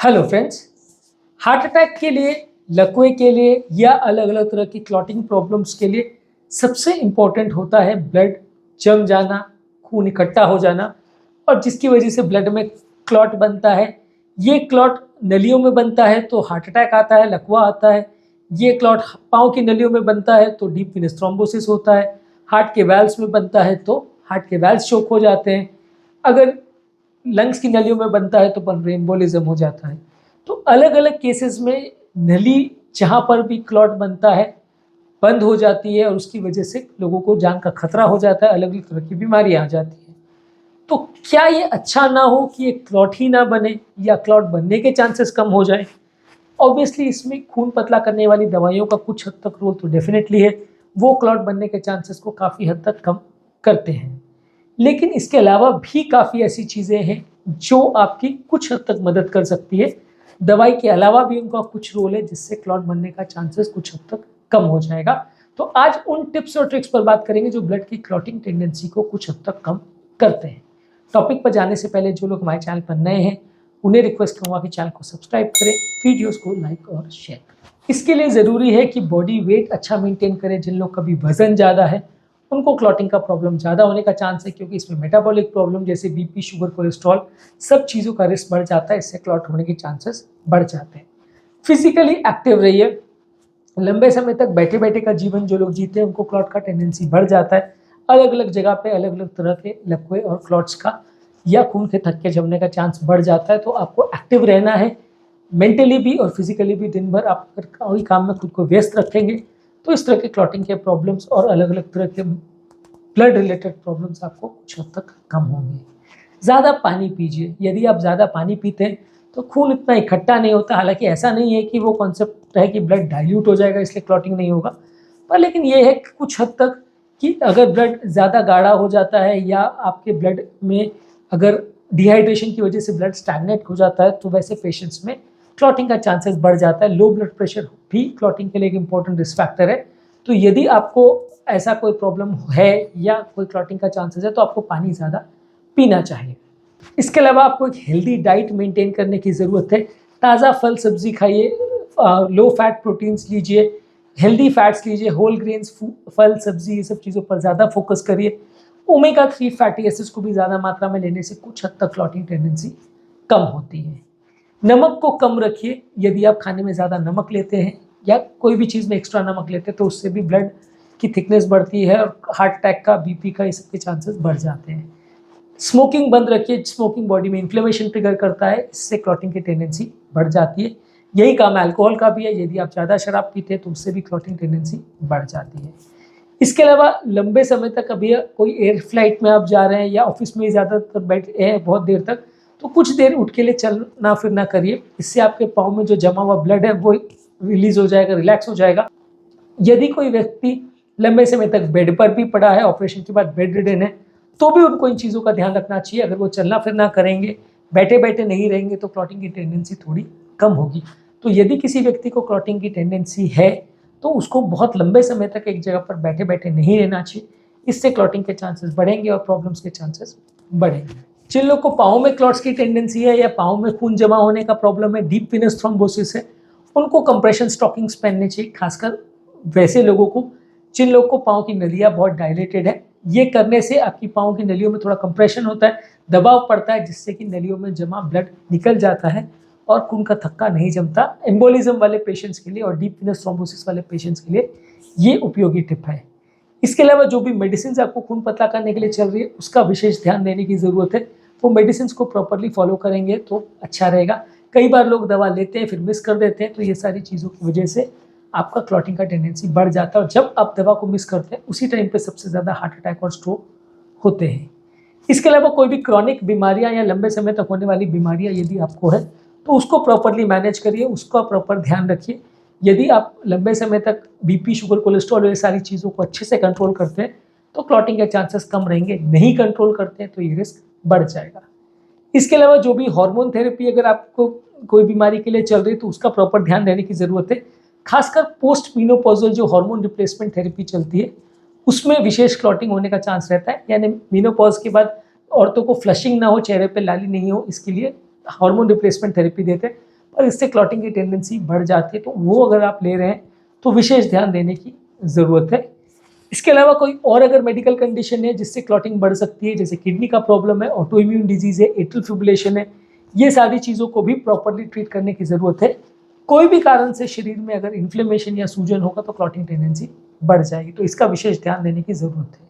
Hello friends. Heart attack के लिए, लकवे के लिए या अलग अलग तरह की क्लॉटिंग प्रॉब्लम्स के लिए सबसे इम्पोर्टेंट होता है ब्लड जम जाना, खून इकट्ठा हो जाना और जिसकी वजह से ब्लड में क्लॉट बनता है। ये क्लॉट नलियों में बनता है तो हार्ट अटैक आता है, लकवा आता है। ये क्लॉट पाँव की नलियों में बनता है तो डीप वेनस थ्रोम्बोसिस होता है। हार्ट के वैल्व्स में बनता है तो हार्ट के वैल्व्स चोक हो जाते हैं। अगर लंग्स की नलियों में बनता है तो पल्मोनरी एम्बोलिज्म हो जाता है। तो अलग अलग केसेस में नली जहाँ पर भी क्लॉट बनता है बंद हो जाती है और उसकी वजह से लोगों को जान का खतरा हो जाता है, अलग अलग तरह की बीमारियां आ जाती हैं। तो क्या ये अच्छा ना हो कि ये क्लॉट ही ना बने या क्लॉट बनने के चांसेस कम हो जाए? ऑब्वियसली इसमें खून पतला करने वाली दवाइयों का कुछ हद तक रोल तो डेफिनेटली है, वो क्लॉट बनने के चांसेस को काफ़ी हद तक कम करते हैं। लेकिन इसके अलावा भी काफ़ी ऐसी चीज़ें हैं जो आपकी कुछ हद तक मदद कर सकती है। दवाई के अलावा भी उनका कुछ रोल है जिससे क्लॉट बनने का चांसेस कुछ हद तक कम हो जाएगा। तो आज उन टिप्स और ट्रिक्स पर बात करेंगे जो ब्लड की क्लॉटिंग टेंडेंसी को कुछ हद तक कम करते हैं। टॉपिक पर जाने से पहले जो लोग हमारे चैनल पर नए हैं उन्हें रिक्वेस्ट करूँगा कि चैनल को सब्सक्राइब करें, वीडियोस को लाइक और शेयर करें। इसके लिए ज़रूरी है कि बॉडी वेट अच्छा मेंटेन करें। जिन लोग का भी वजन ज़्यादा है उनको क्लॉटिंग का प्रॉब्लम ज़्यादा होने का चांस है, क्योंकि इसमें मेटाबॉलिक प्रॉब्लम जैसे बीपी, शुगर, कोलेस्ट्रॉल सब चीज़ों का रिस्क बढ़ जाता है। इससे क्लॉट होने के चांसेस बढ़ जाते हैं। फिजिकली एक्टिव रहिए। लंबे समय तक बैठे बैठे का जीवन जो लोग जीते हैं उनको क्लॉट का टेंडेंसी बढ़ जाता है। अलग अलग जगह पे अलग अलग तरह के लकवे और क्लॉट्स का या खून के थक्के जमने का चांस बढ़ जाता है। तो आपको एक्टिव रहना है, मेंटली भी और फिजिकली भी। दिन भर आप अगर कोई काम में खुद को व्यस्त रखेंगे तो इस तरह के क्लॉटिंग के प्रॉब्लम्स और अलग अलग तरह के ब्लड रिलेटेड प्रॉब्लम्स आपको कुछ हद तक कम होंगे। ज़्यादा पानी पीजिए। यदि आप ज़्यादा पानी पीते हैं तो खून इतना इकट्ठा नहीं होता। हालांकि ऐसा नहीं है कि वो कॉन्सेप्ट है कि ब्लड डाइल्यूट हो जाएगा इसलिए क्लॉटिंग नहीं होगा, पर लेकिन ये है कि कुछ हद तक कि अगर ब्लड ज़्यादा गाढ़ा हो जाता है या आपके ब्लड में अगर डिहाइड्रेशन की वजह से ब्लड स्टैग्नेट हो जाता है तो वैसे पेशेंट्स में क्लॉटिंग का चांसेस बढ़ जाता है। लो ब्लड प्रेशर भी क्लॉटिंग के लिए एक इंपॉर्टेंट रिस्क फैक्टर है। तो यदि आपको ऐसा कोई प्रॉब्लम है या कोई क्लॉटिंग का चांसेस है तो आपको पानी ज़्यादा पीना चाहिए। इसके अलावा आपको एक हेल्दी डाइट मेंटेन करने की ज़रूरत है। ताज़ा फल सब्जी खाइए, लो फैट प्रोटीन्स लीजिए, हेल्दी फैट्स लीजिए, होल ग्रेन्स, फल सब्जी ये सब चीज़ों पर ज़्यादा फोकस करिए। ओमेगा 3 फैटी एसिड्स को भी ज़्यादा मात्रा में लेने से कुछ हद तक क्लॉटिंग टेंडेंसी कम होती है। नमक को कम रखिए। यदि आप खाने में ज़्यादा नमक लेते हैं या कोई भी चीज़ में एक्स्ट्रा नमक लेते हैं तो उससे भी ब्लड की थिकनेस बढ़ती है और हार्ट अटैक का, बीपी का, इस सब के चांसेस बढ़ जाते हैं। स्मोकिंग बंद रखिए। स्मोकिंग बॉडी में इन्फ्लेमेशन ट्रिगर करता है, इससे क्लॉटिंग की टेंडेंसी बढ़ जाती है। यही काम अल्कोहल का भी है। यदि आप ज़्यादा शराब पीते हैं तो उससे भी क्लॉटिंग टेंडेंसी बढ़ जाती है। इसके अलावा लंबे समय तक अभी कोई एयर फ्लाइट में आप जा रहे हैं या ऑफिस में ज़्यादातर बैठे हैं बहुत देर तक, तो कुछ देर उठ के लिए चलना फिरना करिए। इससे आपके पाँव में जो जमा हुआ ब्लड है वो रिलीज हो जाएगा, रिलैक्स हो जाएगा। यदि कोई व्यक्ति लंबे समय तक बेड पर भी पड़ा है, ऑपरेशन के बाद बेड रिडन है, तो भी उनको इन चीज़ों का ध्यान रखना चाहिए। अगर वो चलना फिरना करेंगे, बैठे बैठे नहीं रहेंगे तो क्लॉटिंग की टेंडेंसी थोड़ी कम होगी। तो यदि किसी व्यक्ति को क्लॉटिंग की टेंडेंसी है तो उसको बहुत लंबे समय तक एक जगह पर बैठे बैठे नहीं रहना चाहिए। इससे क्लॉटिंग के चांसेस बढ़ेंगे और प्रॉब्लम्स के चांसेस बढ़ेंगे। जिन लोग को पाँव में क्लॉट्स की टेंडेंसी है या पाँव में खून जमा होने का प्रॉब्लम है, डीप वेनस थ्रोम्बोसिस है, उनको कंप्रेशन स्टॉकिंग्स पहनने चाहिए। खासकर वैसे लोगों को जिन लोगों को पाँव की नलियाँ बहुत डायलेटेड है। ये करने से आपकी पाँव की नलियों में थोड़ा कंप्रेशन होता है, दबाव पड़ता है, जिससे कि नलियों में जमा ब्लड निकल जाता है और खून का थक्का नहीं जमता। एम्बोलिज्म वाले पेशेंट्स के लिए और डीप वेनस थ्रोम्बोसिस वाले पेशेंट्स के लिए ये उपयोगी टिप है। इसके अलावा जो भी मेडिसिन आपको खून पतला करने के लिए चल रही है उसका विशेष ध्यान देने की ज़रूरत है। वो मेडिसिन को प्रॉपरली फॉलो करेंगे तो अच्छा रहेगा। कई बार लोग दवा लेते हैं फिर मिस कर देते हैं, तो ये सारी चीज़ों की वजह से आपका क्लॉटिंग का टेंडेंसी बढ़ जाता है और जब आप दवा को मिस करते हैं उसी टाइम पे सबसे ज़्यादा हार्ट अटैक और स्ट्रोक होते हैं। इसके अलावा कोई भी क्रॉनिक बीमारियां या लंबे समय तक होने वाली बीमारियां यदि आपको है तो उसको प्रॉपरली मैनेज करिए, उसका प्रॉपर ध्यान रखिए। यदि आप लंबे समय तक बीपी, शुगर, कोलेस्ट्रॉल ये सारी चीज़ों को अच्छे से कंट्रोल करते हैं तो क्लॉटिंग के चांसेस कम रहेंगे। नहीं कंट्रोल करते हैं तो ये रिस्क बढ़ जाएगा। इसके अलावा जो भी हार्मोन थेरेपी अगर आपको कोई बीमारी के लिए चल रही है तो उसका प्रॉपर ध्यान देने की ज़रूरत है। खासकर पोस्ट मीनोपॉजल जो हार्मोन रिप्लेसमेंट थेरेपी चलती है उसमें विशेष क्लॉटिंग होने का चांस रहता है। यानी मीनोपॉज के बाद औरतों को फ्लशिंग ना हो, चेहरे पे लाली नहीं हो, इसके लिए हार्मोन रिप्लेसमेंट थेरेपी देते हैं। पर इससे क्लॉटिंग की टेंडेंसी बढ़ जाती है। तो वो अगर आप ले रहे हैं तो विशेष ध्यान देने की ज़रूरत है। इसके अलावा कोई और अगर मेडिकल कंडीशन है जिससे क्लॉटिंग बढ़ सकती है, जैसे किडनी का प्रॉब्लम है, ऑटो इम्यून डिजीज़ है, एट्रियल फिब्रिलेशन है, ये सारी चीज़ों को भी प्रॉपरली ट्रीट करने की ज़रूरत है। कोई भी कारण से शरीर में अगर इन्फ्लेमेशन या सूजन होगा तो क्लॉटिंग टेंडेंसी बढ़ जाएगी, तो इसका विशेष ध्यान देने की ज़रूरत है।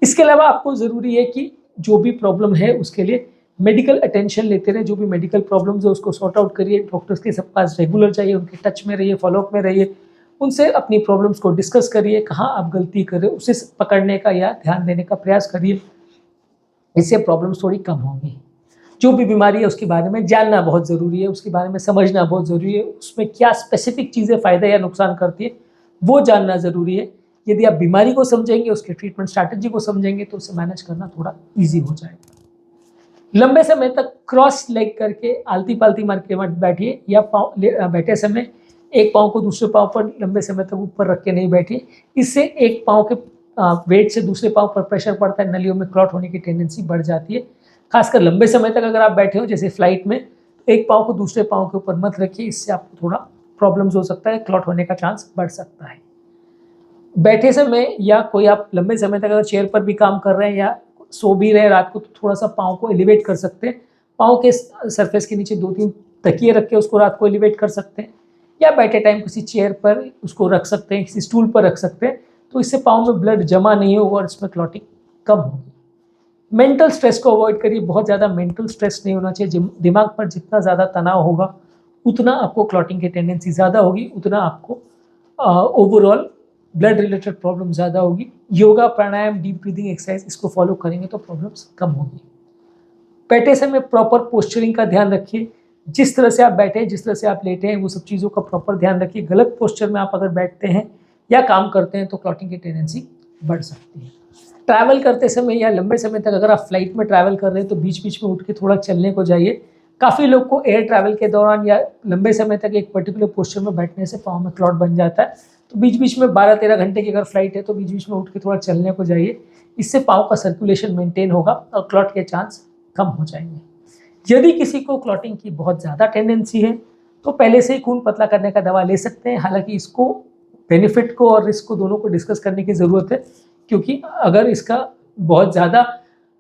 इसके अलावा आपको ज़रूरी है कि जो भी प्रॉब्लम है उसके लिए मेडिकल अटेंशन लेते रहे। जो भी मेडिकल प्रॉब्लम्स है उसको सॉर्ट आउट करिए, डॉक्टर्स के सब पास रेगुलर जाइए, उनके टच में रहिए, फॉलोअप में रहिए, उनसे अपनी प्रॉब्लम्स को डिस्कस करिए, कहाँ आप गलती कर रहे हो उसे पकड़ने का या ध्यान देने का प्रयास करिए। इससे प्रॉब्लम्स थोड़ी कम होंगी। जो भी बीमारी है उसके बारे में जानना बहुत ज़रूरी है, उसके बारे में समझना बहुत ज़रूरी है, उसमें क्या स्पेसिफिक चीज़ें फ़ायदा या नुकसान करती है वो जानना ज़रूरी है। यदि आप बीमारी को समझेंगे, उसके ट्रीटमेंट स्ट्रैटेजी को समझेंगे तो उसे मैनेज करना थोड़ा ईजी हो जाएगा। लंबे समय तक क्रॉस लेग करके आलती पालती मार के मत बैठिए, या पाँव बैठे समय एक पाँव को दूसरे पाँव पर लंबे समय तक ऊपर रख के नहीं बैठिए। इससे एक पाँव के वेट से दूसरे पाँव पर प्रेशर पड़ता है, नलियों में क्लॉट होने की टेंडेंसी बढ़ जाती है। खासकर लंबे समय तक अगर आप बैठे हो, जैसे फ्लाइट में, एक पाँव को दूसरे पाँव के ऊपर मत रखिए, इससे आपको थोड़ा प्रॉब्लम्स हो सकता है, क्लॉट होने का चांस बढ़ सकता है। बैठे समय या कोई आप लंबे समय तक अगर चेयर पर भी काम कर रहे हैं या सो भी रहे हैं रात को, तो थोड़ा सा पाँव को एलिवेट कर सकते हैं। पाँव के सरफेस के नीचे 2-3 तकिए रख के उसको रात को एलिवेट कर सकते हैं, या बैठे टाइम किसी चेयर पर उसको रख सकते हैं, किसी स्टूल पर रख सकते हैं, तो इससे पाँव में ब्लड जमा नहीं होगा और इसमें क्लॉटिंग कम होगी। मेंटल स्ट्रेस को अवॉइड करिए, बहुत ज़्यादा मेंटल स्ट्रेस नहीं होना चाहिए। दिमाग पर जितना ज़्यादा तनाव होगा उतना आपको क्लॉटिंग की टेंडेंसी ज़्यादा होगी, उतना आपको ओवरऑल ब्लड रिलेटेड प्रॉब्लम ज़्यादा होगी। योगा, प्राणायाम, डीप ब्रीदिंग एक्सरसाइज इसको फॉलो करेंगे तो प्रॉब्लम्स कम होगी। बैठे समय प्रॉपर पोस्चरिंग का ध्यान रखिए, जिस तरह से आप बैठे हैं, जिस तरह से आप लेटे हैं, वो सब चीज़ों का प्रॉपर ध्यान रखिए। गलत पोस्चर में आप अगर बैठते हैं या काम करते हैं तो क्लॉटिंग की टेंडेंसी बढ़ सकती है। ट्रैवल करते समय या लंबे समय तक अगर आप फ्लाइट में ट्रैवल कर रहे हैं तो बीच बीच में उठ के थोड़ा चलने को जाइए। काफ़ी लोग को एयर ट्रैवल के दौरान या लंबे समय तक एक पर्टिकुलर पोस्चर में बैठने से पाँव में क्लॉट बन जाता है, तो बीच बीच में 12-13 घंटे की अगर फ्लाइट है तो बीच बीच में उठ के थोड़ा चलने को जाइए। इससे पाँव का सर्कुलेशन मेंटेन होगा और क्लॉट के चांस कम हो जाएंगे। यदि किसी को क्लॉटिंग की बहुत ज़्यादा टेंडेंसी है तो पहले से ही खून पतला करने का दवा ले सकते हैं। हालांकि इसको बेनिफिट को और रिस्क को दोनों को डिस्कस करने की ज़रूरत है, क्योंकि अगर इसका बहुत ज़्यादा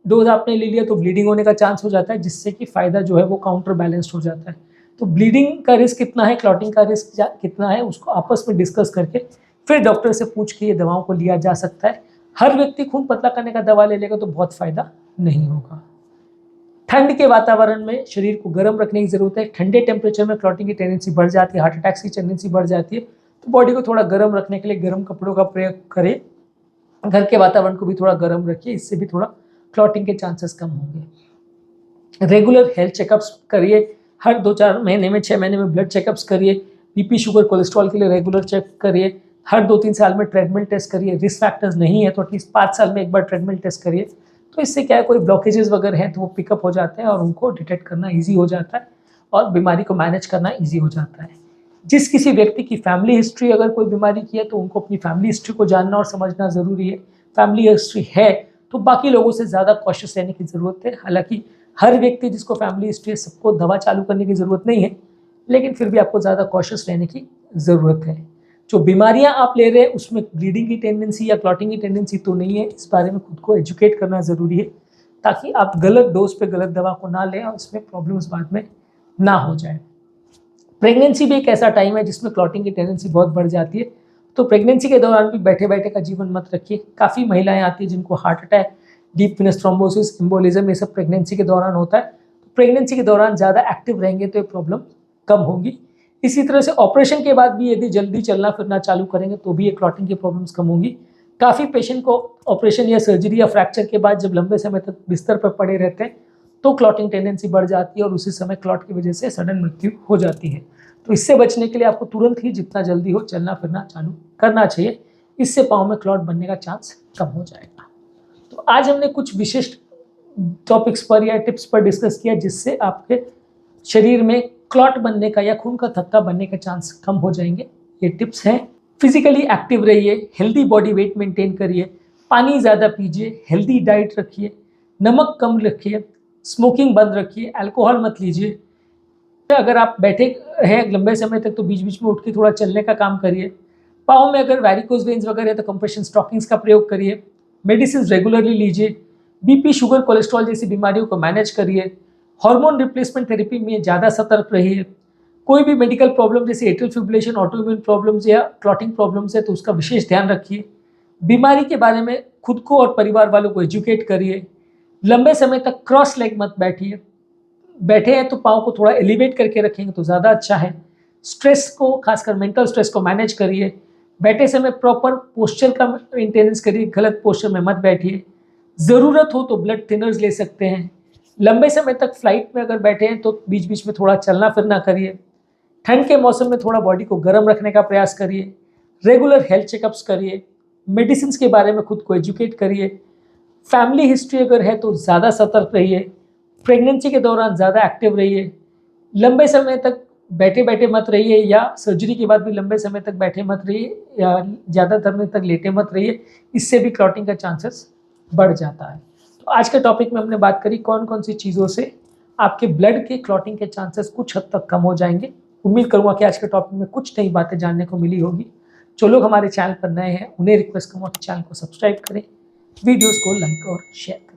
डोज आपने ले लिया तो ब्लीडिंग होने का चांस हो जाता है, जिससे कि फ़ायदा जो है वो काउंटर बैलेंस्ड हो जाता है। तो ब्लीडिंग का रिस्क कितना है, क्लॉटिंग का रिस्क कितना है, उसको आपस में डिस्कस करके फिर डॉक्टर से पूछ के ये दवाओं को लिया जा सकता है। हर व्यक्ति खून पतला करने का दवा ले लेगा तो बहुत फ़ायदा नहीं होगा। ठंड के वातावरण में शरीर को गर्म रखने की ज़रूरत है। ठंडे टेम्परेचर में क्लॉटिंग की टेंडेंसी बढ़ जाती है, हार्ट अटैक्स की टेंडेंसी बढ़ जाती है। तो बॉडी को थोड़ा गर्म रखने के लिए गर्म कपड़ों का प्रयोग करें। घर के वातावरण को भी थोड़ा गर्म रखिए, इससे भी थोड़ा क्लॉटिंग के चांसेस कम होंगे। रेगुलर हेल्थ चेकअप्स करिए, हर 2-4 महीने में, 6 महीने में ब्लड चेकअप्स करिए। बीपी, शुगर, कोलेस्ट्रॉल के लिए रेगुलर चेक करिए। हर 2-3 साल में ट्रेडमिल टेस्ट करिए। रिस्क फैक्टर्स नहीं है तो एटलीस्ट 5 साल में एक बार ट्रेडमिल टेस्ट करिए। तो इससे क्या है, कोई ब्लॉकेजेस वगैरह हैं तो वो पिकअप हो जाते हैं और उनको डिटेक्ट करना ईजी हो जाता है और बीमारी को मैनेज करना ईजी हो जाता है। जिस किसी व्यक्ति की फैमिली हिस्ट्री अगर कोई बीमारी की है तो उनको अपनी फैमिली हिस्ट्री को जानना और समझना ज़रूरी है। फैमिली हिस्ट्री है तो बाकी लोगों से ज़्यादा कॉशियस रहने की ज़रूरत है। हालांकि हर व्यक्ति जिसको फैमिली हिस्ट्री है सबको दवा चालू करने की ज़रूरत नहीं है, लेकिन फिर भी आपको ज़्यादा कॉशियस रहने की ज़रूरत है। जो बीमारियां आप ले रहे हैं उसमें ब्लीडिंग की टेंडेंसी या क्लॉटिंग की टेंडेंसी तो नहीं है, इस बारे में खुद को एजुकेट करना ज़रूरी है ताकि आप गलत डोज पे गलत दवा को ना लें और इसमें प्रॉब्लम्स बाद में ना हो जाए। प्रेगनेंसी भी एक ऐसा टाइम है जिसमें क्लॉटिंग की टेंडेंसी बहुत बढ़ जाती है, तो प्रेगनेंसी के दौरान भी बैठे बैठे का जीवन मत रखिए। काफ़ी महिलाएं आती हैं जिनको heart attack, deep venous thrombosis, embolism ये सब प्रेगनेंसी के दौरान होता है। तो प्रेगनेंसी के दौरान ज़्यादा एक्टिव रहेंगे तो ये प्रॉब्लम कम होगी। इसी तरह से ऑपरेशन के बाद भी यदि जल्दी चलना फिरना चालू करेंगे तो भी ये क्लॉटिंग की प्रॉब्लम्स कम होंगी। काफ़ी पेशेंट को ऑपरेशन या सर्जरी या फ्रैक्चर के बाद जब लंबे समय तक बिस्तर पर पड़े रहते हैं तो क्लॉटिंग टेंडेंसी बढ़ जाती है और उसी समय क्लॉट की वजह से सडन मृत्यु हो जाती है। तो इससे बचने के लिए आपको तुरंत ही जितना जल्दी हो चलना फिरना चालू करना चाहिए, इससे पाँव में क्लॉट बनने का चांस कम हो जाएगा। तो आज हमने कुछ विशिष्ट टॉपिक्स पर या टिप्स पर डिस्कस किया जिससे आपके शरीर में क्लॉट बनने का या खून का थक्का बनने का चांस कम हो जाएंगे। ये टिप्स हैं। फिजिकली एक्टिव रहिए, हेल्दी बॉडी वेट मेंटेन करिए, पानी ज़्यादा पीजिए, हेल्दी डाइट रखिए, नमक कम रखिए, स्मोकिंग बंद रखिए, अल्कोहल मत लीजिए, अगर आप बैठे हैं लंबे समय तक तो बीच बीच में उठ के थोड़ा चलने का काम करिए। पाँव में अगर वैरिकोज वेन्स वगैरह है तो कंप्रेशन स्टॉकिंग्स का प्रयोग करिए। मेडिसिन रेगुलरली लीजिए। बीपी, शुगर, कोलेस्ट्रॉल जैसी बीमारियों को मैनेज करिए। हार्मोन रिप्लेसमेंट थेरेपी में ज़्यादा सतर्क रहिए। कोई भी मेडिकल प्रॉब्लम जैसे एट्रियल फिब्रिलेशन, ऑटोइम्यून प्रॉब्लम्स या क्लॉटिंग प्रॉब्लम्स है तो उसका विशेष ध्यान रखिए। बीमारी के बारे में खुद को और परिवार वालों को एजुकेट करिए। लंबे समय तक क्रॉस लेग मत बैठिए। बैठे हैं तो पाँव को थोड़ा एलिवेट करके रखेंगे तो ज़्यादा अच्छा है। स्ट्रेस को, खासकर मेंटल स्ट्रेस को मैनेज करिए। बैठे समय प्रॉपर पोस्चर का मेंटेनेंस करिए, गलत पोस्चर में मत बैठिए। ज़रूरत हो तो ब्लड थिनर्स ले सकते हैं। लंबे समय तक फ्लाइट में अगर बैठे हैं तो बीच बीच में थोड़ा चलना फिरना करिए। ठंड के मौसम में थोड़ा बॉडी को गर्म रखने का प्रयास करिए। रेगुलर हेल्थ चेकअप्स करिए। मेडिसिन के बारे में खुद को एजुकेट करिए। फैमिली हिस्ट्री अगर है तो ज़्यादा सतर्क रहिए। प्रेगनेंसी के दौरान ज़्यादा एक्टिव रहिए। लंबे समय तक बैठे बैठे मत रहिए या सर्जरी के बाद भी लंबे समय तक बैठे मत रहिए या ज़्यादा समय तक लेटे मत रहिए। इससे भी क्लॉटिंग का चांसेस बढ़ जाता है। तो आज के टॉपिक में हमने बात करी कौन कौन सी चीज़ों से आपके ब्लड के क्लॉटिंग के चांसेस कुछ हद तक कम हो जाएंगे। उम्मीद करूँगा कि आज के टॉपिक में कुछ नई बातें जानने को मिली होगी। जो लोग हमारे चैनल पर नए हैं उन्हें रिक्वेस्ट करूँगा कि चैनल को सब्सक्राइब करें, वीडियोज़ को लाइक और शेयर करें।